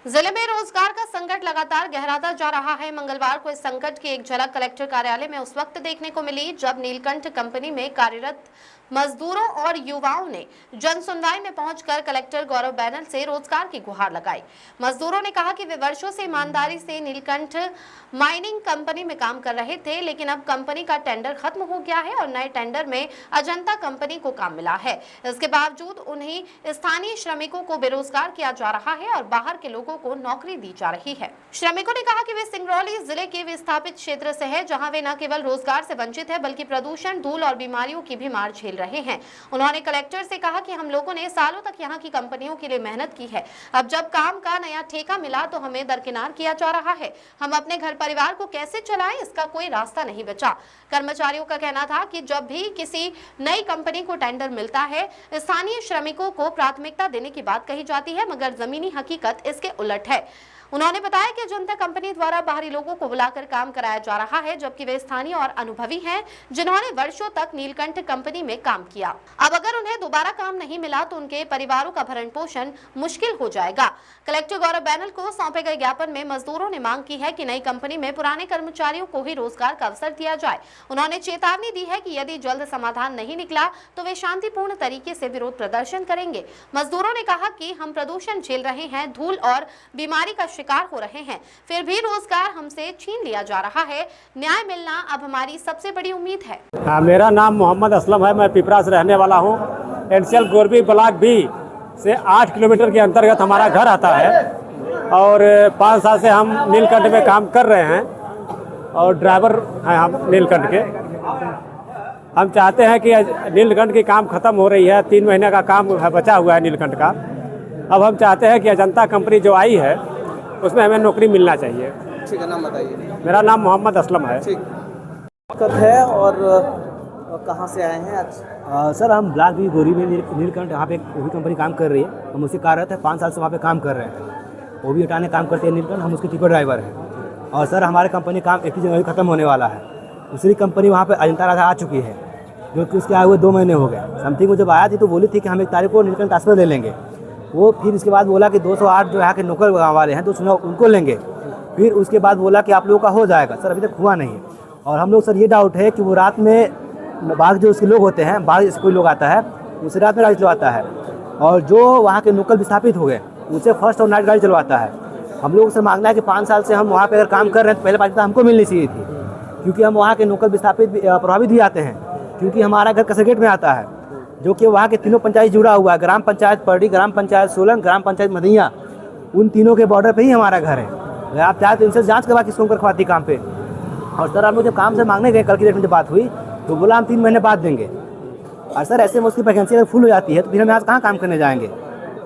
जिले में रोजगार का संकट लगातार गहराता जा रहा है। मंगलवार को इस संकट की एक झलक कलेक्टर कार्यालय में उस वक्त देखने को मिली जब नीलकंठ कंपनी में कार्यरत मजदूरों और युवाओं ने जन सुनवाई में पहुंचकर कलेक्टर गौरव बैनल से रोजगार की गुहार लगाई। मजदूरों ने कहा कि वे वर्षों से ईमानदारी से नीलकंठ माइनिंग कंपनी में काम कर रहे थे, लेकिन अब कंपनी का टेंडर खत्म हो गया है और नए टेंडर में अजंता कंपनी को काम मिला है। इसके बावजूद उन्हें स्थानीय श्रमिकों को बेरोजगार किया जा रहा है और बाहर के लोगों को नौकरी दी जा रही है। श्रमिकों ने कहा कि वे सिंगरौली जिले के विस्थापित क्षेत्र से है, जहां वे न केवल रोजगार से वंचित है बल्कि प्रदूषण, धूल और बीमारियों की भी मार झेल रहे हैं। उन्होंने कलेक्टर से कहा कि हम लोगों ने सालों तक यहां की कंपनियों के लिए मेहनत की है, अब जब काम का नया ठेका मिला तो हमें दरकिनार किया जा रहा है। हम अपने घर परिवार को कैसे चलाएं, इसका कोई रास्ता नहीं बचा। कर्मचारियों का कहना था कि जब भी किसी नई कंपनी को टेंडर मिलता है, स्थानीय श्रमिकों को प्राथमिकता देने की बात कही जाती है, मगर जमीनी हकीकत इसके उलट है। उन्होंने बताया कि अजंता कंपनी द्वारा बाहरी लोगों को बुलाकर काम कराया जा रहा है, जबकि वे स्थानीय और अनुभवी हैं, जिन्होंने वर्षों तक नीलकंठ कंपनी में काम किया। अब अगर उन्हें दोबारा काम नहीं मिला तो उनके परिवारों का भरण पोषण मुश्किल हो जाएगा। कलेक्टर गौरव बैनल को सौंपे गए ज्ञापन में मजदूरों ने मांग की है कि नई कंपनी में पुराने कर्मचारियों को ही रोजगार का अवसर दिया जाए। उन्होंने चेतावनी दी है कि यदि जल्द समाधान नहीं निकला तो वे शांतिपूर्ण तरीके से विरोध प्रदर्शन करेंगे। मजदूरों ने कहा कि हम प्रदूषण झेल रहे हैं, धूल और बीमारी का शिकार हो रहे हैं, फिर भी रोजगार हमसे छीन लिया जा रहा है। न्याय मिलना अब हमारी सबसे बड़ी उम्मीद है। मेरा नाम मोहम्मद असलम है, मैं पिपरा से रहने वाला हूँ। एनसीएल गोरबी ब्लॉक बी से 8 किलोमीटर के अंतर्गत हमारा घर आता है और 5 साल से हम नीलकंठ में काम कर रहे हैं और ड्राइवर हैं हम नीलकंठ के। हम चाहते हैं कि नीलकंठ की काम ख़त्म हो रही है, 3 महीने का काम बचा हुआ है नीलकंठ का। अब हम चाहते हैं कि अजंता कंपनी जो आई है उसमें हमें नौकरी मिलना चाहिए। ठीक है, नाम बताइए। मेरा नाम मोहम्मद असलम है। ठीक है। और कहाँ से आए हैं आज? सर हम ब्लॉक बी गोरी में नीलकंठ यहाँ पे वही कंपनी काम कर रही है। हम उससे कार्यरत है, 5 साल से वहाँ पे काम कर रहे हैं। वो भी हटाने काम करते हैं नीलकंठ, हम उसके टिपर ड्राइवर हैं। और सर हमारे कंपनी काम 31 जनवरी खत्म होने वाला है। दूसरी कंपनी वहाँ पे अजंता राधा आ चुकी है, जो कि उसके आए हुए 2 महीने हो गए समथिंग। वो जब आया थी तो बोली थी कि हम 1 तारीख को नीलकंठ ट्रांसफर ले लेंगे। वो फिर इसके बाद बोला कि 208 जो यहाँ के नौकर गाँव वाले हैं तो सुना उनको लेंगे। फिर उसके बाद बोला कि आप लोगों का हो जाएगा। सर अभी तक हुआ नहीं है। और हम लोग सर ये डाउट है कि वो रात में बाहर जो उसके लोग होते हैं, बाहर से कोई लोग आता है उसे रात में गाड़ी चलवाता है, और जो वहाँ के नौकर विस्थापित हो गए उसे फर्स्ट और नाइट गाड़ी चलवाता है। हम लोग से मांगना है कि 5 साल से हम वहाँ पर अगर काम कर रहे हैं तो पहले प्राथमिकता हमको मिलनी चाहिए थी, क्योंकि हम वहाँ के नौकर विस्थापित प्रभावित भी आते हैं। क्योंकि हमारा घर कसरगेट में आता है, जो कि वहाँ के तीनों पंचायत जुड़ा हुआ है। ग्राम पंचायत परडी, ग्राम पंचायत सोलन, ग्राम पंचायत मदैया, उन तीनों के बॉर्डर पे ही हमारा घर है। अगर आप चाहें तो इनसे जांच करवा किसको करवाती काम पे। और सर हम लोग जब काम से मांगने गए, कल की डेट में जब बात हुई तो बोला हम 3 महीने बाद देंगे। और सर ऐसे में उसकी वैकेंसी अगर फुल हो जाती है तो फिर हम यहाँ से कहाँ काम करने जाएंगे?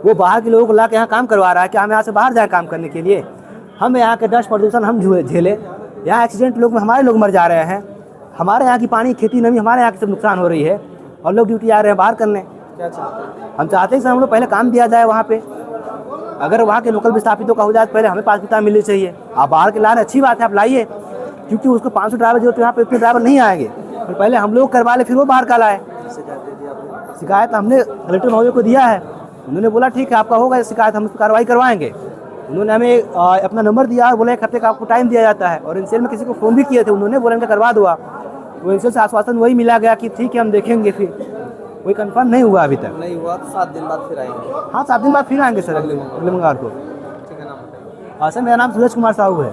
वो बाहर के लोगों को ला के यहाँ काम करवा रहा है कि हम यहाँ से बाहर जाएँ काम करने के लिए। हम यहाँ के डस्ट प्रदूषण हम झेले, यहाँ एक्सीडेंट लोग में हमारे लोग मर जा रहे हैं। हमारे यहाँ की पानी, खेती, नमी, हमारे यहाँ की सब नुकसान हो रही है और लोग ड्यूटी आ रहे हैं बाहर करने। क्या चाहते हैं? हम चाहते हैं कि हम लोग पहले काम दिया जाए वहाँ पे। अगर वहाँ के लोकल विस्थापितों का हो जाए तो पहले हमें प्राथमिकता मिलनी चाहिए। आप बाहर के ला रहे, अच्छी बात है, आप लाइए, क्योंकि उसको 500 ड्राइवर जो यहाँ पे उतने ड्राइवर नहीं आएंगे। तो पहले हम लोग करवा ले, फिर वो बाहर का लाए। शिकायत हमने कलेक्टर महोदय को दिया है, उन्होंने बोला ठीक है आपका होगा शिकायत, हम उस पर कार्रवाई करवाएंगे। उन्होंने हमें अपना नंबर दिया और बोला 1 हफ्ते का आपको टाइम दिया जाता है। और एनसीएल में किसी को फ़ोन भी किए थे, उन्होंने बोला इनका करवा दूँगा। तो एनसीएल से आश्वासन वही मिला गया कि ठीक है हम देखेंगे, फिर कोई कंफर्म नहीं हुआ अभी तक। नहीं हुआ तो 7 दिन बाद फिर आएंगे। हाँ 7 दिन बाद फिर आएंगे सर, अगले मंगलवार को। ठीक है, नाम बताइए। सर मेरा नाम सूरज कुमार साहू है।